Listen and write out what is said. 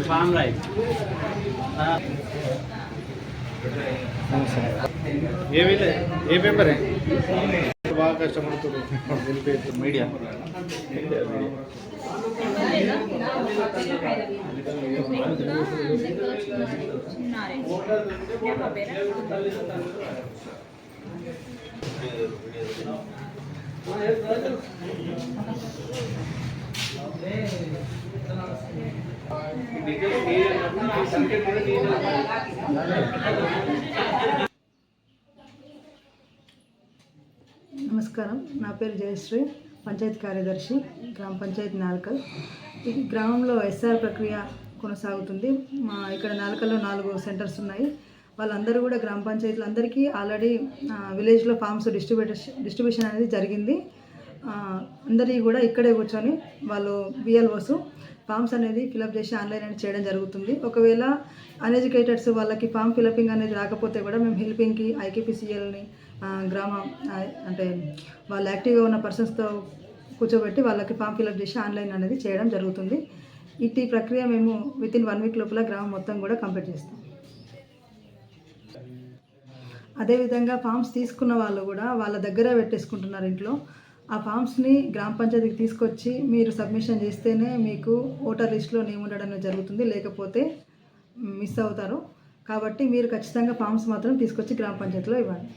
Form right ఏ paper బాగా కష్టపడుతుంది media నమస్కారం, నా పేరు జయశ్రీ, పంచాయతీ కార్యదర్శి, గ్రామ పంచాయతీ నాల్కల్. ఈ గ్రామంలో ఎస్ఆర్ ప్రక్రియ కొనసాగుతుంది. ఇక్కడ నాల్కల్లో 4 సెంటర్స్ ఉన్నాయి. వాళ్ళందరూ కూడా గ్రామ పంచాయతీలు అందరికీ ఆల్రెడీ విలేజ్లో ఫామ్స్ డిస్ట్రిబ్యూషన్ అనేది జరిగింది. అందరికీ కూడా ఇక్కడే కూర్చొని వాళ్ళు బిఎల్ఓస్ ఫామ్స్ అనేది ఫిలప్ చేసి ఆన్లైన్ అనేది చేయడం జరుగుతుంది. ఒకవేళ అన్ఎడ్యుకేటెడ్స్ వాళ్ళకి ఫామ్ ఫిలపింగ్ అనేది రాకపోతే కూడా మేము హెల్పింగ్కి ఐకేపీసీఎల్ని గ్రామ అంటే వాళ్ళు యాక్టివ్గా ఉన్న పర్సన్స్తో కూర్చోబెట్టి వాళ్ళకి ఫామ్ ఫిలప్ చేసి ఆన్లైన్ అనేది చేయడం జరుగుతుంది. ఇట్టి ప్రక్రియ మేము వితిన్ 1 వీక్ లోపల గ్రామం మొత్తం కూడా కంప్లీట్ చేస్తాం. అదేవిధంగా ఫామ్స్ తీసుకున్న వాళ్ళు కూడా వాళ్ళ దగ్గర పెట్టేసుకుంటున్నారు ఇంట్లో. ఆ ఫామ్స్ని గ్రామ పంచాయతీకి తీసుకొచ్చి మీరు సబ్మిషన్ చేస్తేనే మీకు ఓటర్ లిస్ట్లో నేమ్ ఉండడం జరుగుతుంది, లేకపోతే మిస్ అవుతారు. కాబట్టి మీరు ఖచ్చితంగా ఫామ్స్ మాత్రం తీసుకొచ్చి గ్రామ పంచాయతీలో ఇవ్వండి.